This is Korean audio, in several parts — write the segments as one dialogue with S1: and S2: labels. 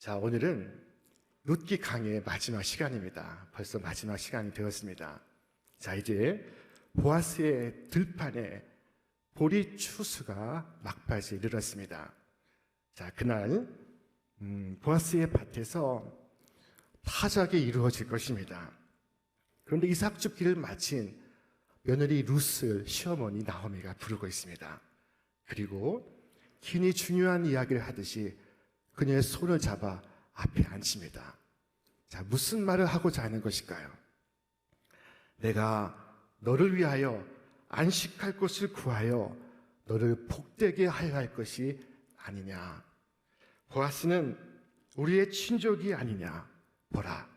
S1: 자, 오늘은 룻기 강의 마지막 시간입니다. 벌써 마지막 시간이 되었습니다. 자, 이제 보아스의 들판에 보리 추수가 막바지에 이르렀습니다. 자, 그날 보아스의 밭에서 타작이 이루어질 것입니다. 그런데 이삭 줍기를 마친 며느리 룻을 시어머니 나오미가 부르고 있습니다. 그리고 긴히 중요한 이야기를 하듯이 그녀의 손을 잡아 앞에 앉힙니다. 자, 무슨 말을 하고자 하는 것일까요? 내가 너를 위하여 안식할 곳을 구하여 너를 복되게 하여 할 것이 아니냐. 보아스는 우리의 친족이 아니냐. 보라,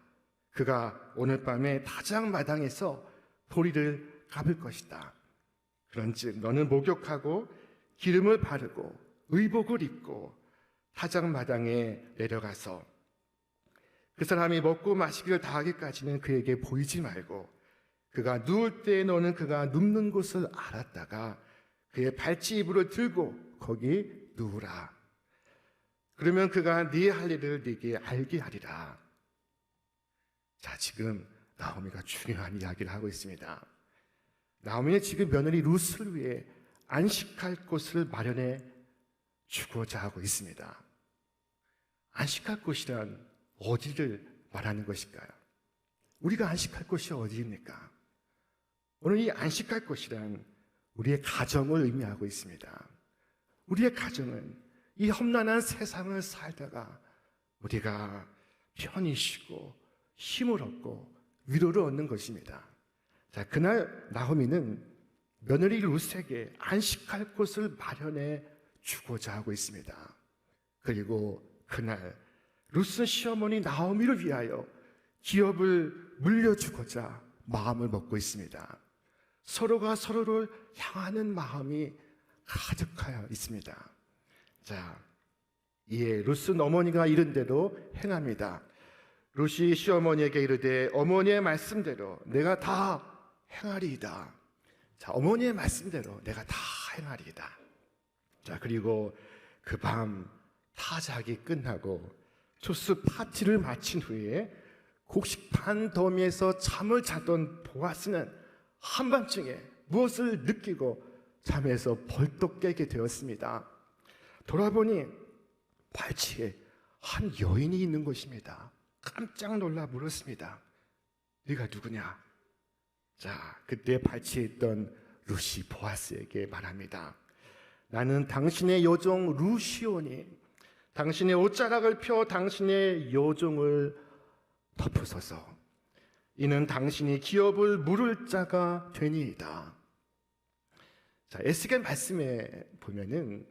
S1: 그가 오늘 밤에 타작마당에서 보리를 갚을 것이다. 그런즉 너는 목욕하고 기름을 바르고 의복을 입고 타작마당에 내려가서 그 사람이 먹고 마시기를 다하기까지는 그에게 보이지 말고 그가 누울 때 너는 그가 눕는 곳을 알았다가 그의 발치이불을 들고 거기 누우라. 그러면 그가 네 할 일을 네게 알게 하리라. 자, 지금 나오미가 중요한 이야기를 하고 있습니다. 나오미는 지금 며느리 룻을 위해 안식할 곳을 마련해 주고자 하고 있습니다. 안식할 곳이란 어디를 말하는 것일까요? 우리가 안식할 곳이 어디입니까? 오늘 이 안식할 곳이란 우리의 가정을 의미하고 있습니다. 우리의 가정은 이 험난한 세상을 살다가 우리가 편히 쉬고 힘을 얻고 위로를 얻는 것입니다. 자, 그날 나오미는 며느리 룻에게 안식할 곳을 마련해 주고자 하고 있습니다. 그리고 그날 룻은 시어머니 나오미를 위하여 기업을 물려주고자 마음을 먹고 있습니다. 서로가 서로를 향하는 마음이 가득하여 있습니다. 자, 이에 룻은 어머니가 이른 대로 행합니다. 룻이 시어머니에게 이르되 어머니의 말씀대로 내가 다 행하리이다. 자, 어머니의 말씀대로 내가 다 행하리이다. 자, 그리고 그 밤 타작이 끝나고 추수 파티를 마친 후에 곡식판 더미에서 잠을 자던 보아스는 한밤중에 무엇을 느끼고 잠에서 벌떡 깨게 되었습니다. 돌아보니 발치에 한 여인이 있는 것입니다. 깜짝 놀라 물었습니다. 네가 누구냐? 자, 그때 발치에 있던 룻이 보아스에게 말합니다. 나는 당신의 여종 룻이오니 당신의 옷자락을 펴 당신의 여종을 덮으소서. 이는 당신이 기업을 물을 자가 되니이다. 자, 에스겔 말씀에 보면은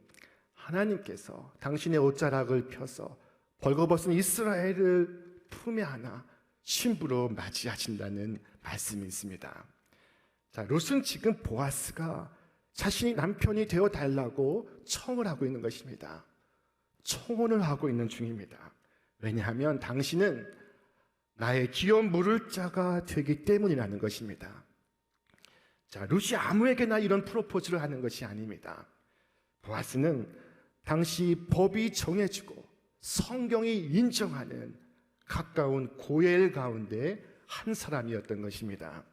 S1: 하나님께서 당신의 옷자락을 펴서 벌거벗은 이스라엘을 품에 안아 신부로 맞이하신다는 말씀이 있습니다. 자, 룻은 지금 보아스가 자신이 남편이 되어 달라고 청을 하고 있는 것입니다. 청혼을 하고 있는 중입니다. 왜냐하면 당신은 나의 기업 물을 자가 되기 때문이라는 것입니다. 자, 룻이 아무에게나 이런 프로포즈를 하는 것이 아닙니다. 보아스는 당시 법이 정해주고 성경이 인정하는 가까운 고엘 가운데 한 사람이었던 것입니다.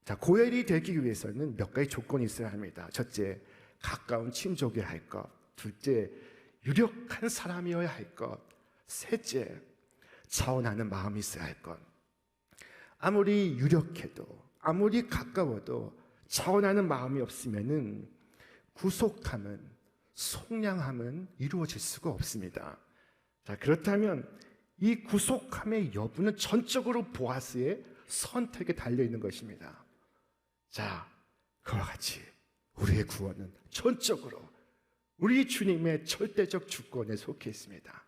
S1: 자, 고엘이 되기 위해서는 몇 가지 조건이 있어야 합니다. 첫째, 가까운 친족이어야 할 것. 둘째, 유력한 사람이어야 할 것. 셋째, 자원하는 마음이 있어야 할 것. 아무리 유력해도 아무리 가까워도 자원하는 마음이 없으면은 구속함은 속량함은 이루어질 수가 없습니다. 자, 그렇다면 이 구속함의 여부는 전적으로 보아스의 선택에 달려 있는 것입니다. 자, 그와 같이 우리의 구원은 전적으로 우리 주님의 절대적 주권에 속해 있습니다.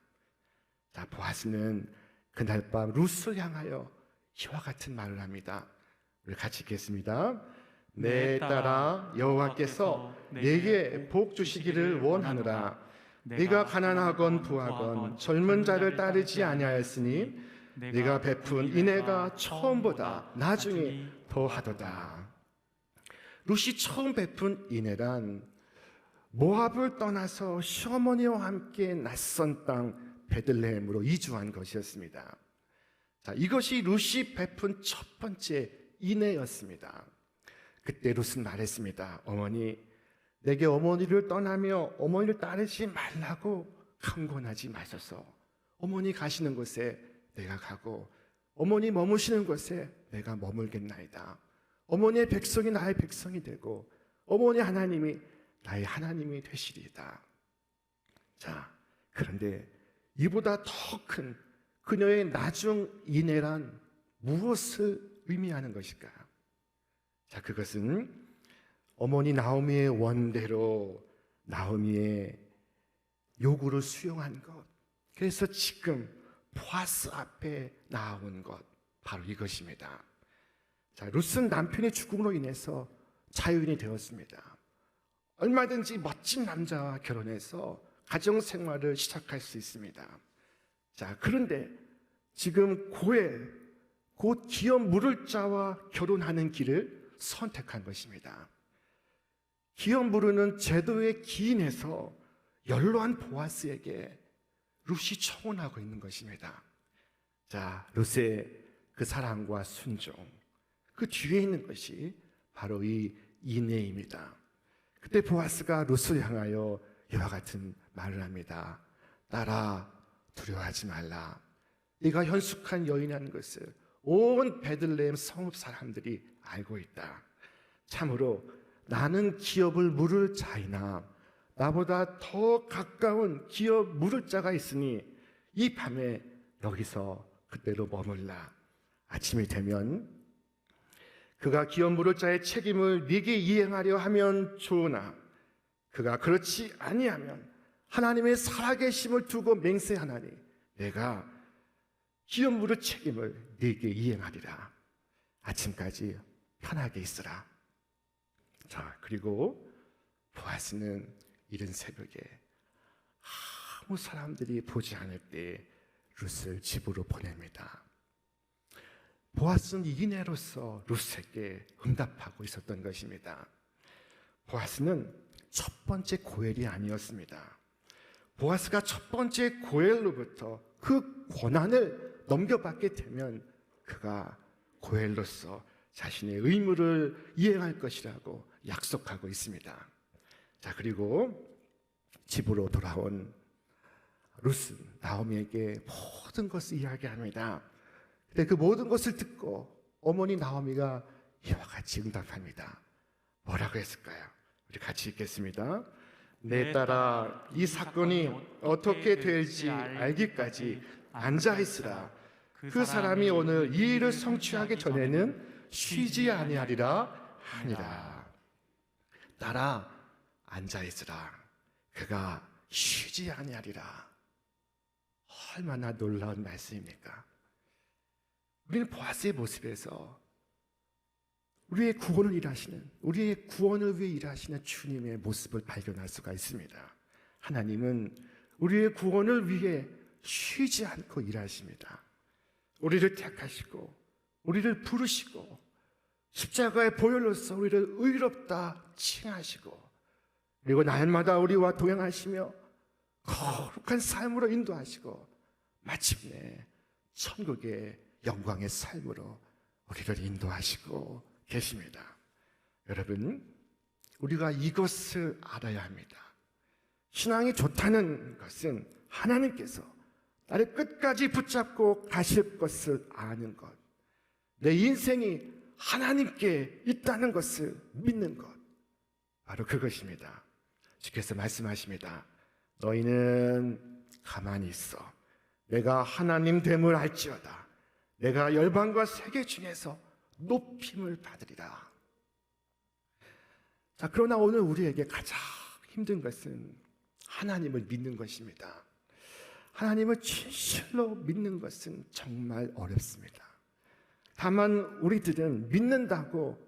S1: 자, 보아스는 그날 밤 룻을 향하여 이와 같은 말을 합니다. 우리 같이 읽겠습니다. 내 딸아, 여호와께서 내게 복 주시기를 원하노라. 네가 가난하건 부하건 젊은 자를 따르지 아니하였으니 네가 베푼 인애가 처음보다 나중에 더하도다. 룻이 처음 베푼 인애란 모압을 떠나서 시어머니와 함께 낯선 땅 베들레헴으로 이주한 것이었습니다. 자, 이것이 룻이 베푼 첫 번째 인애였습니다. 그때 룻은 말했습니다. 어머니, 내게 어머니를 떠나며 어머니를 따르지 말라고 강권하지 마소서. 어머니 가시는 곳에 내가 가고 어머니 머무시는 곳에 내가 머물겠나이다. 어머니의 백성이 나의 백성이 되고 어머니 하나님이 나의 하나님이 되시리이다. 자, 그런데 이보다 더 큰 그녀의 나중 인애란 무엇을 의미하는 것일까요? 자, 그것은 어머니 나오미의 원대로 나오미의 요구를 수용한 것. 그래서 지금 보아스 앞에 나온 것, 바로 이것입니다. 자, 룻은 남편의 죽음으로 인해서 자유인이 되었습니다. 얼마든지 멋진 남자와 결혼해서 가정 생활을 시작할 수 있습니다. 자, 그런데 지금 고엘, 곧 기업 물을 자와 결혼하는 길을 선택한 것입니다. 기업 물으는 제도의 기인에서 연로한 보아스에게 룻이 청혼하고 있는 것입니다. 자, 룻의 그 사랑과 순종, 그 뒤에 있는 것이 바로 이 인애입니다. 그때 보아스가 룻을 향하여 이와 같은 말을 합니다. 딸아, 두려워하지 말라. 네가 현숙한 여인이라는 것을 온 베들레헴 성읍 사람들이 알고 있다. 참으로 나는 기업을 물을 자이나 나보다 더 가까운 기업 물을 자가 있으니 이 밤에 여기서 그대로 머물라. 아침이 되면 그가 기업 물을 자의 책임을 네게 이행하려 하면 좋으나 그가 그렇지 아니하면 하나님의 살아계심을 두고 맹세하나니 내가 기업 물을 책임을 네게 이행하리라. 아침까지 편하게 있으라. 자, 그리고 보아스는 이른 새벽에 아무 사람들이 보지 않을 때 룻을 집으로 보냅니다. 보아스는 인애로서 룻에게 응답하고 있었던 것입니다. 보아스는 첫 번째 고엘이 아니었습니다. 보아스가 첫 번째 고엘로부터 그 권한을 넘겨받게 되면 그가 고엘로서 자신의 의무를 이행할 것이라고 약속하고 있습니다. 자, 그리고 집으로 돌아온 룻은 나오미에게 모든 것을 이야기합니다. 근데 그 모든 것을 듣고 어머니 나오미가 이와 같이 응답합니다. 뭐라고 했을까요? 우리 같이 읽겠습니다. 내 딸아, 이 사건이 어떻게 될지 알기까지 앉아있으라. 그 사람이 오늘 이 일을 성취하기 전에는 쉬지 아니하리라 하니라. 딸아, 앉아있으라. 그가 쉬지 아니하리라. 얼마나 놀라운 말씀입니까? 우리는 보아스의 모습에서 우리의 구원을 일하시는, 우리의 구원을 위해 일하시는 주님의 모습을 발견할 수가 있습니다. 하나님은 우리의 구원을 위해 쉬지 않고 일하십니다. 우리를 택하시고 우리를 부르시고 십자가의 보혈로서 우리를 의롭다 칭하시고 그리고 날마다 우리와 동행하시며 거룩한 삶으로 인도하시고 마침내 천국의 영광의 삶으로 우리를 인도하시고 계십니다. 여러분, 우리가 이것을 알아야 합니다. 신앙이 좋다는 것은 하나님께서 나를 끝까지 붙잡고 가실 것을 아는 것, 내 인생이 하나님께 있다는 것을 믿는 것, 바로 그것입니다. 주께서 말씀하십니다. 너희는 가만히 있어. 내가 하나님 됨을 알지어다. 내가 열방과 세계 중에서 높임을 받으리라. 자, 그러나 오늘 우리에게 가장 힘든 것은 하나님을 믿는 것입니다. 하나님을 진실로 믿는 것은 정말 어렵습니다. 다만 우리들은 믿는다고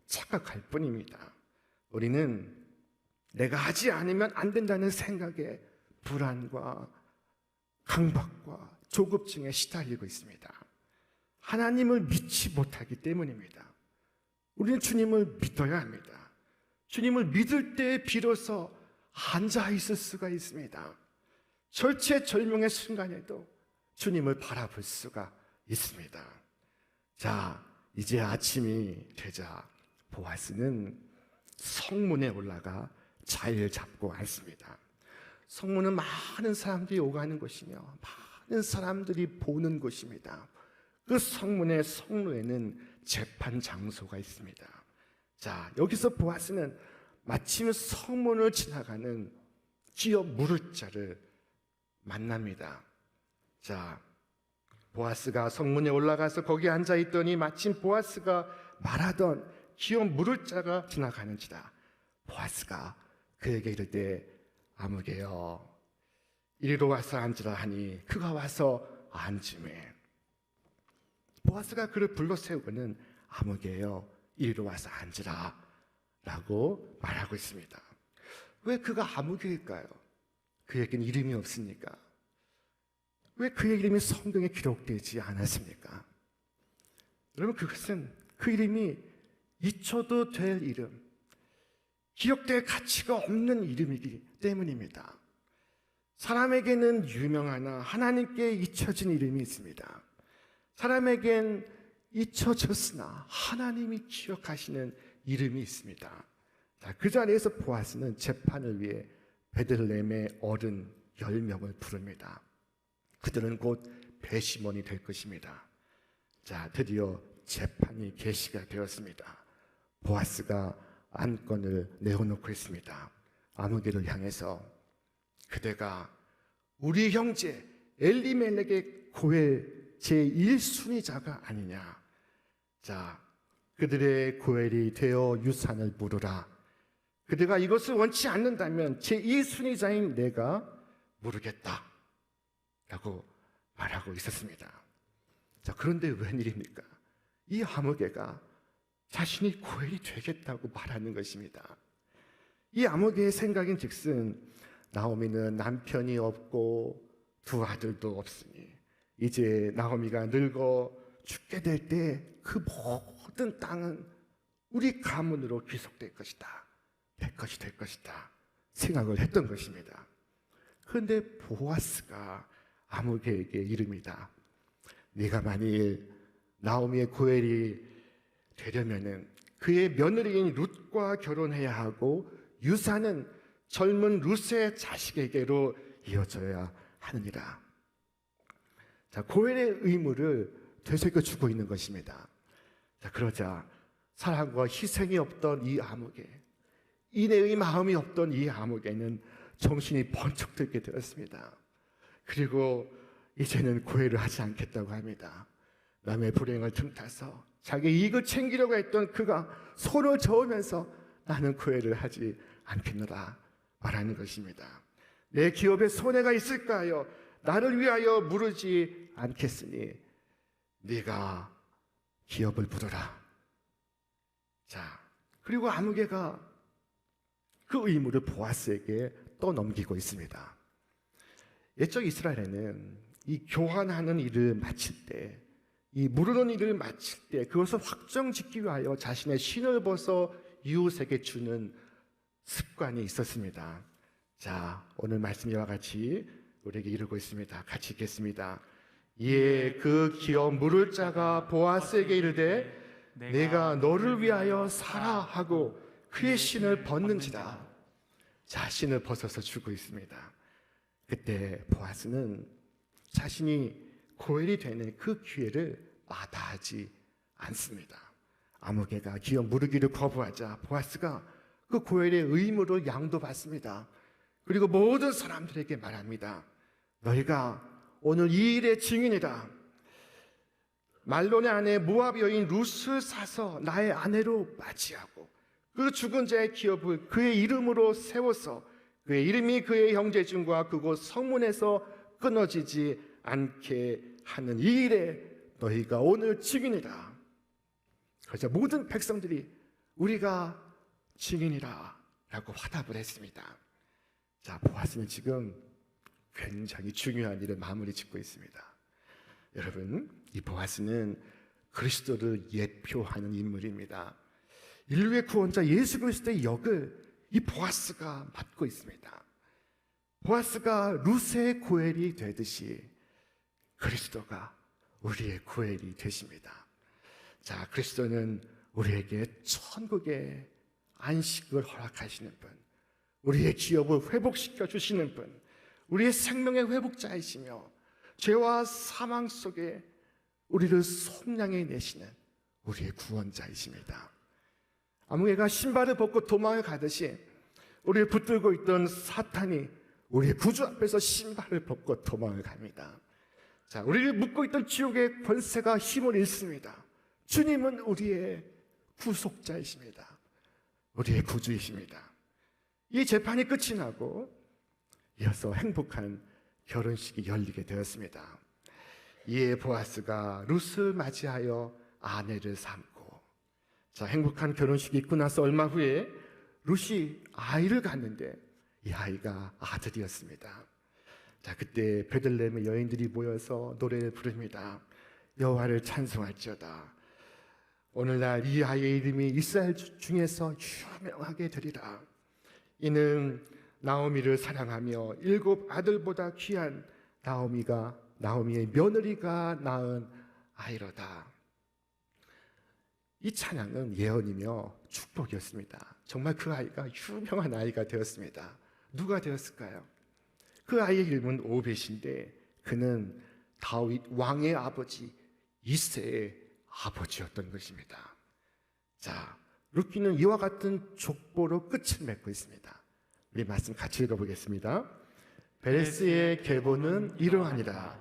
S1: 착각할 뿐입니다. 우리는 내가 하지 않으면 안 된다는 생각에 불안과 강박과 조급증에 시달리고 있습니다. 하나님을 믿지 못하기 때문입니다. 우리는 주님을 믿어야 합니다. 주님을 믿을 때 비로소 앉아 있을 수가 있습니다. 절체절명의 순간에도 주님을 바라볼 수가 있습니다. 자, 이제 아침이 되자 보아스는 성문에 올라가 자리를 잡고 앉습니다. 성문은 많은 사람들이 오가는 곳이며 많은 사람들이 보는 곳입니다. 그 성문의 성로에는 재판 장소가 있습니다. 자, 여기서 보아스는 마침 성문을 지나가는 기업 물을 자를 만납니다. 자, 보아스가 성문에 올라가서 거기 앉아 있더니 마침 보아스가 말하던 기업 물을 자가 지나가는지라. 보아스가 그에게 이르되 아무개여 이리로 와서 앉으라 하니 그가 와서 앉으매 보아스가 그를 불러 세우고는 아무개여 이리로 와서 앉으라 라고 말하고 있습니다. 왜 그가 아무개일까요? 그에게는 이름이 없으니까. 왜 그의 이름이 성경에 기록되지 않았습니까? 여러분, 그것은 그 이름이 잊혀도 될 이름, 기억될 가치가 없는 이름이기 때문입니다. 사람에게는 유명하나 하나님께 잊혀진 이름이 있습니다. 사람에겐 잊혀졌으나 하나님이 기억하시는 이름이 있습니다. 자, 그 자리에서 보아스는 재판을 위해 베들레헴의 어른 10명을 부릅니다. 그들은 곧 배심원이 될 것입니다. 자, 드디어 재판이 개시가 되었습니다. 보아스가 안건을 내어놓고 있습니다. 아무개를 향해서 그대가 우리 형제 엘리멜렉의 고엘 제1순위자가 아니냐. 자, 그들의 고엘이 되어 유산을 물으라. 그대가 이것을 원치 않는다면 제2순위자인 내가 물으겠다 라고 말하고 있었습니다. 자, 그런데 웬일입니까? 이 아무개가 자신이 고엘이 되겠다고 말하는 것입니다. 이 아무개의 생각인 즉슨 나오미는 남편이 없고 두 아들도 없으니 이제 나오미가 늙어 죽게 될 때 그 모든 땅은 우리 가문으로 귀속될 것이다. 내 것이 될 것이다. 생각을 했던 것입니다. 그런데 보아스가 아무개에게 이릅니다. 네가 만일 나오미의 고엘이 되려면은 그의 며느리인 룻과 결혼해야 하고 유산은 젊은 룻의 자식에게로 이어져야 하느니라. 자, 고엘의 의무를 되새겨 주고 있는 것입니다. 자, 그러자 사랑과 희생이 없던 이 아무개, 인애의 마음이 없던 이 아무개는 정신이 번쩍 들게 되었습니다. 그리고 이제는 고엘을 하지 않겠다고 합니다. 남의 불행을 틈타서 자기 이익을 챙기려고 했던 그가 손을 저으면서 나는 고엘을 하지 않겠노라 말하는 것입니다. 내 기업에 손해가 있을까 하여 나를 위하여 물으지 않겠으니 네가 기업을 부르라. 자, 그리고 아무개가 그 의무를 보아스에게 떠넘기고 있습니다. 옛적 이스라엘에는 이 교환하는 일을 마칠 때, 이 무르는 일을 마칠 때 그것을 확정짓기 위하여 자신의 신을 벗어 이웃에게 주는 습관이 있었습니다. 자, 오늘 말씀 이와 같이 우리에게 이르고 있습니다. 같이 읽겠습니다. 이에 그 기업 물을 자가 보아스에게 이르되 내가 너를 위하여 사라 하고 그의 신을 벗는지라. 자, 신을 벗어서 주고 있습니다. 그때 보아스는 자신이 고엘이 되는 그 기회를 마다하지 않습니다. 아무개가 기업 무르기를 거부하자 보아스가 그 고엘의 의무를 양도받습니다. 그리고 모든 사람들에게 말합니다. 너희가 오늘 이 일의 증인이다. 말론의 아내 모압 여인 룻을 사서 나의 아내로 맞이하고 그 죽은 자의 기업을 그의 이름으로 세워서 그의 이름이 그의 형제중과 그곳 성문에서 끊어지지 않게 하는 이 일에 너희가 오늘 증인이다. 그래서 모든 백성들이 우리가 증인이라 라고 화답을 했습니다. 자, 보아스는 지금 굉장히 중요한 일을 마무리 짓고 있습니다. 여러분, 이 보아스는 그리스도를 예표하는 인물입니다. 인류의 구원자 예수 그리스도의 역을 이 보아스가 맡고 있습니다. 보아스가 룻의 고엘이 되듯이 그리스도가 우리의 고엘이 되십니다. 자, 그리스도는 우리에게 천국의 안식을 허락하시는 분, 우리의 기업을 회복시켜 주시는 분, 우리의 생명의 회복자이시며 죄와 사망 속에 우리를 속량해 내시는 우리의 구원자이십니다. 아무개가 신발을 벗고 도망을 가듯이 우리를 붙들고 있던 사탄이 우리의 구주 앞에서 신발을 벗고 도망을 갑니다. 자, 우리를 묶고 있던 지옥의 권세가 힘을 잃습니다. 주님은 우리의 구속자이십니다. 우리의 구주이십니다. 이 재판이 끝이 나고 이어서 행복한 결혼식이 열리게 되었습니다. 이에 보아스가 룻을 맞이하여 아내를 삼고, 자, 행복한 결혼식이 있고 나서 얼마 후에 룻이 아이를 갖는데 이 아이가 아들이었습니다. 자, 그때 베들레헴의 여인들이 모여서 노래를 부릅니다. 여호와를 찬송할지어다. 오늘날 이 아이의 이름이 이스라엘 중에서 유명하게 되리라. 이는 나오미를 사랑하며 7 아들보다 귀한 나오미의 며느리가 낳은 아이로다. 이 찬양은 예언이며 축복이었습니다. 정말 그 아이가 유명한 아이가 되었습니다. 누가 되었을까요? 그 아이의 이름은 오벳인데 그는 다윗 왕의 아버지 이새의 아버지였던 것입니다. 자, 룻기는 이와 같은 족보로 끝을 맺고 있습니다. 우리 말씀 같이 읽어보겠습니다. 베레스의 계보는 이러하니라.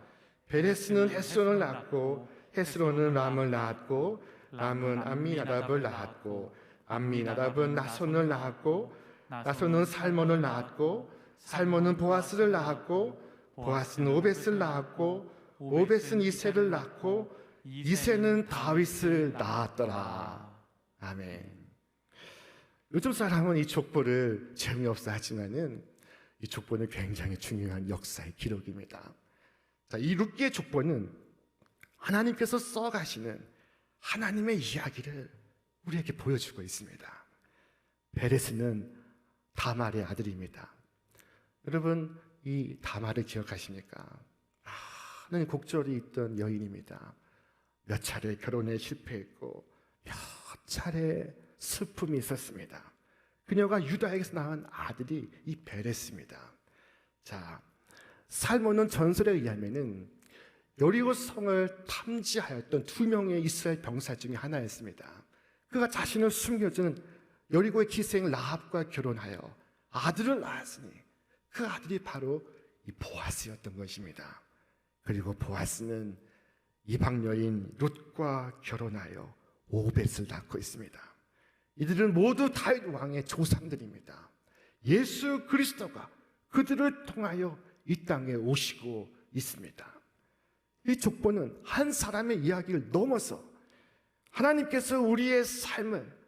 S1: 베레스는 헤스론을 낳았고 헤스론은 람을 낳았고 람은 암미나답을 낳았고 암미나답은 나손을 낳았고 나손은 살몬을 낳았고 살몬은 보아스를 낳았고 보아스는 오벳을 낳았고 오벳은 이새를 낳고 이새는 다윗을 낳았더라. 아멘. 요즘 사람은 이 족보를 재미없어 하지만은 이 족보는 굉장히 중요한 역사의 기록입니다. 자, 이 룻기의 족보는 하나님께서 써가시는 하나님의 이야기를 우리에게 보여주고 있습니다. 베레스는 다말의 아들입니다. 여러분, 이 다말을 기억하십니까? 많은 곡절이 있던 여인입니다. 몇 차례 결혼에 실패했고 몇 차례 슬픔이 있었습니다. 그녀가 유다에게서 낳은 아들이 이 베레스입니다. 자, 살몬은 전설에 의하면은 여리고 성을 탐지하였던 2명의 이스라엘 병사 중에 하나였습니다. 그가 자신을 숨겨주는 여리고의 기생 라합과 결혼하여 아들을 낳았으니 그 아들이 바로 이 보아스였던 것입니다. 그리고 보아스는 이방 여인 룻과 결혼하여 오벳을 낳고 있습니다. 이들은 모두 다윗 왕의 조상들입니다. 예수 그리스도가 그들을 통하여 이 땅에 오시고 있습니다. 이 족보는 한 사람의 이야기를 넘어서 하나님께서 우리의 삶을,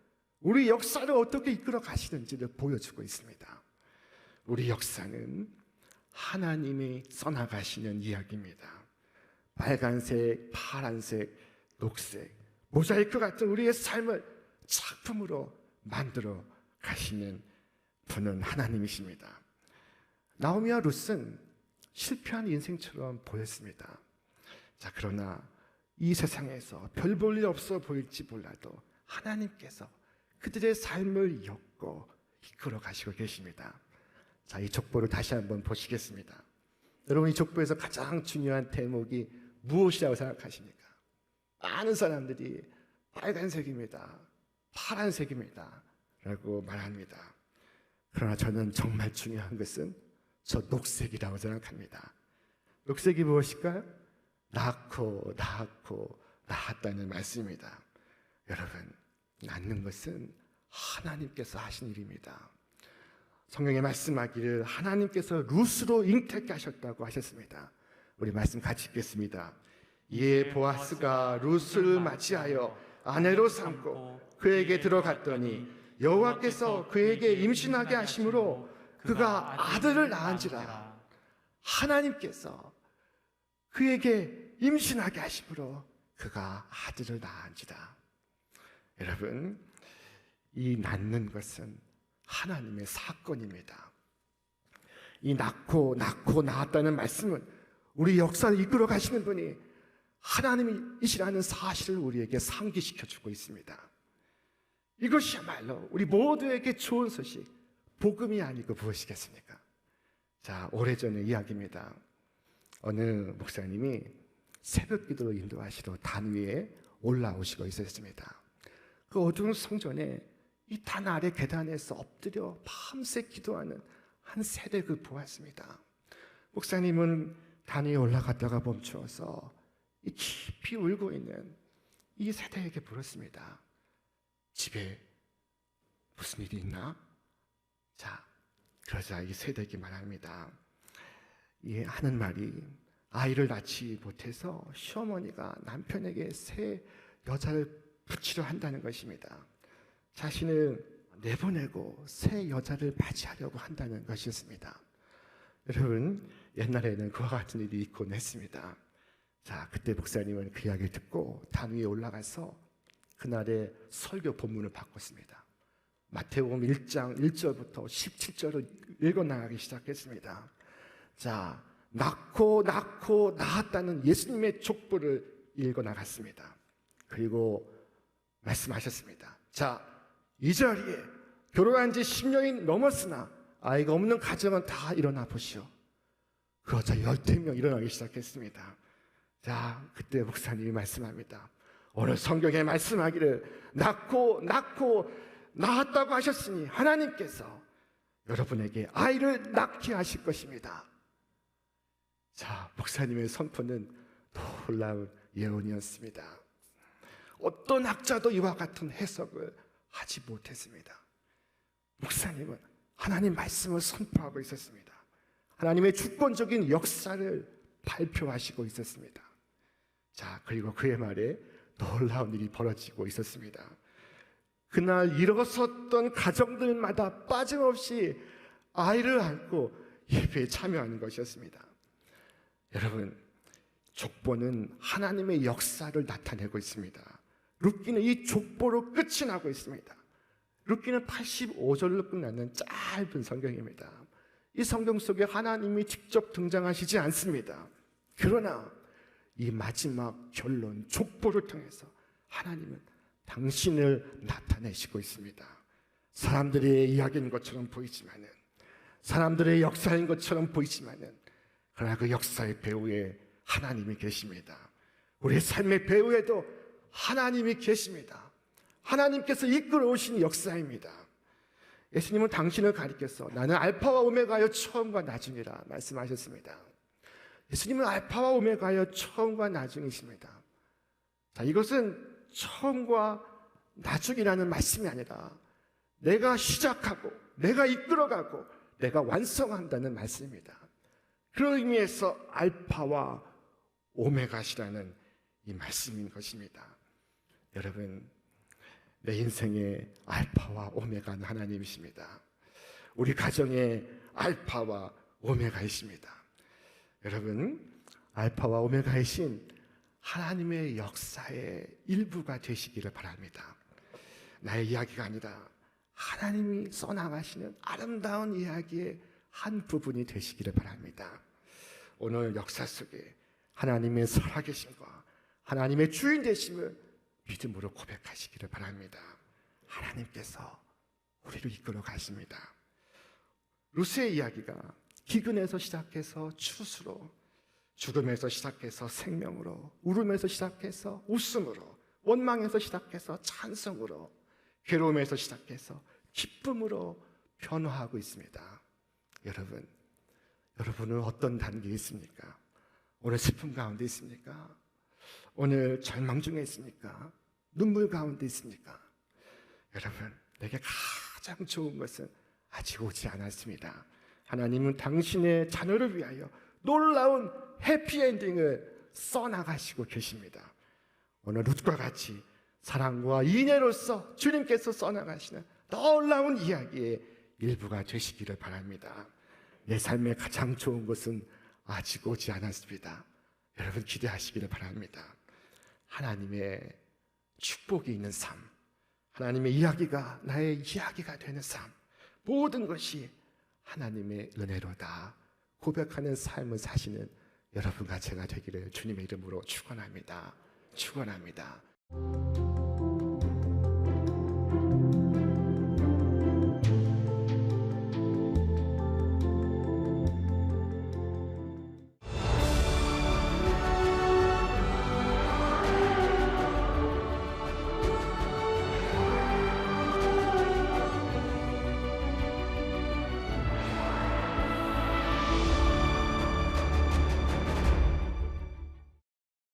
S1: 우리 역사를 어떻게 이끌어 가시는지를 보여주고 있습니다. 우리 역사는 하나님이 써나가시는 이야기입니다. 빨간색, 파란색, 녹색, 모자이크 같은 우리의 삶을 작품으로 만들어 가시는 분은 하나님이십니다. 나오미와 룻은 실패한 인생처럼 보였습니다. 자, 그러나 이 세상에서 별 볼 일 없어 보일지 몰라도 하나님께서 그들의 삶을 엮고 이끌어 가시고 계십니다. 자, 이 족보를 다시 한번 보시겠습니다. 여러분, 이 족보에서 가장 중요한 대목이 무엇이라고 생각하십니까? 많은 사람들이 빨간색입니다, 파란색입니다 라고 말합니다. 그러나 저는 정말 중요한 것은 저 녹색이라고 생각합니다. 녹색이 무엇일까요? 낳고 낳았다는 말씀입니다. 여러분, 낳는 것은 하나님께서 하신 일입니다. 성경에 말씀하기를 하나님께서 룻으로 잉태케 하셨다고 하셨습니다. 우리 말씀 같이 읽겠습니다. 이에 보아스가 룻을 맞이하여 아내로 삼고 그에게 들어갔더니 여호와께서 그에게 임신하게 하심으로 그가 아들을 낳은지라. 하나님께서 그에게 임신하게 하심으로 그가 아들을 낳은지라. 여러분, 이 낳는 것은 하나님의 사건입니다. 이 낳고 낳았다는 말씀은 우리 역사를 이끌어 가시는 분이 하나님이시라는 사실을 우리에게 상기시켜 주고 있습니다. 이것이야말로 우리 모두에게 좋은 소식, 복음이 아니고 무엇이겠습니까? 자, 오래전의 이야기입니다. 어느 목사님이 새벽 기도로 인도하시러 단 위에 올라오시고 있었습니다. 그 어두운 성전에 이 단 아래 계단에서 엎드려 밤새 기도하는 한 세대를 보았습니다. 목사님은 단 위에 올라갔다가 멈추어서 이 깊이 울고 있는 이 세대에게 물었습니다. 집에 무슨 일이 있나? 자, 그러자 이 세대에게 말합니다. 이 하는 말이 아이를 낳지 못해서 시어머니가 남편에게 새 여자를 붙이려 한다는 것입니다. 자신을 내보내고 새 여자를 맞이하려고 한다는 것이었습니다. 여러분, 옛날에는 그와 같은 일이 있곤 했습니다. 자, 그때 목사님은 그 이야기를 듣고 단 위에 올라가서 그날의 설교 본문을 바꿨습니다. 마태복음 1장 1절부터 17절을 읽어나가기 시작했습니다. 자, 낳고 낳았다는 예수님의 족보를 읽어나갔습니다. 그리고 말씀하셨습니다. 자, 이 자리에 결혼한 지 10년이 넘었으나 아이가 없는 가정은 다 일어나 보시오. 그러자 13명 일어나기 시작했습니다. 자, 그때 목사님이 말씀합니다. 오늘 성경에 말씀하기를 낳고 낳았다고 하셨으니 하나님께서 여러분에게 아이를 낳게 하실 것입니다. 자, 목사님의 선포는 놀라운 예언이었습니다. 어떤 학자도 이와 같은 해석을 하지 못했습니다. 목사님은 하나님 말씀을 선포하고 있었습니다. 하나님의 주권적인 역사를 발표하시고 있었습니다. 자, 그리고 그의 말에 놀라운 일이 벌어지고 있었습니다. 그날 일어섰던 가정들마다 빠짐없이 아이를 안고 예배에 참여하는 것이었습니다. 여러분, 족보는 하나님의 역사를 나타내고 있습니다. 룻기는 이 족보로 끝이 나고 있습니다. 룻기는 85절로 끝나는 짧은 성경입니다. 이 성경 속에 하나님이 직접 등장하시지 않습니다. 그러나 이 마지막 결론 족보를 통해서 하나님은 당신을 나타내시고 있습니다. 사람들의 이야기인 것처럼 보이지만은, 사람들의 역사인 것처럼 보이지만은, 그러나 그 역사의 배후에 하나님이 계십니다. 우리의 삶의 배후에도 하나님이 계십니다. 하나님께서 이끌어 오신 역사입니다. 예수님은 당신을 가리켜서 나는 알파와 오메가여 처음과 나중이라 말씀하셨습니다. 예수님은 알파와 오메가여 처음과 나중이십니다. 자, 이것은 처음과 나중이라는 말씀이 아니라 내가 시작하고 내가 이끌어가고 내가 완성한다는 말씀입니다. 그런 의미에서 알파와 오메가시라는 이 말씀인 것입니다. 여러분, 내 인생의 알파와 오메가는 하나님이십니다. 우리 가정의 알파와 오메가이십니다. 여러분, 알파와 오메가이신 하나님의 역사의 일부가 되시기를 바랍니다. 나의 이야기가 아니라 하나님이 써나가시는 아름다운 이야기의 한 부분이 되시기를 바랍니다. 오늘 역사 속에 하나님의 살아계심과 하나님의 주인 되심을 믿음으로 고백하시기를 바랍니다. 하나님께서 우리를 이끌어 가십니다. 룻의 이야기가 기근에서 시작해서 추수로, 죽음에서 시작해서 생명으로, 울음에서 시작해서 웃음으로, 원망에서 시작해서 찬송으로, 괴로움에서 시작해서 기쁨으로 변화하고 있습니다. 여러분은 어떤 단계에 있습니까? 오늘 슬픔 가운데 있습니까? 오늘 절망 중에 있습니까? 눈물 가운데 있습니까? 여러분, 내게 가장 좋은 것은 아직 오지 않았습니다. 하나님은 당신의 자녀를 위하여 놀라운 해피엔딩을 써나가시고 계십니다. 오늘 룻과 같이 사랑과 인애로서 주님께서 써나가시는 놀라운 이야기의 일부가 되시기를 바랍니다. 내 삶의 가장 좋은 것은 아직 오지 않았습니다. 여러분, 기대하시기를 바랍니다. 하나님의 축복이 있는 삶, 하나님의 이야기가 나의 이야기가 되는 삶, 모든 것이 하나님의 은혜로다 고백하는 삶을 사시는 여러분과 제가 되기를 주님의 이름으로 축원합니다. 축원합니다.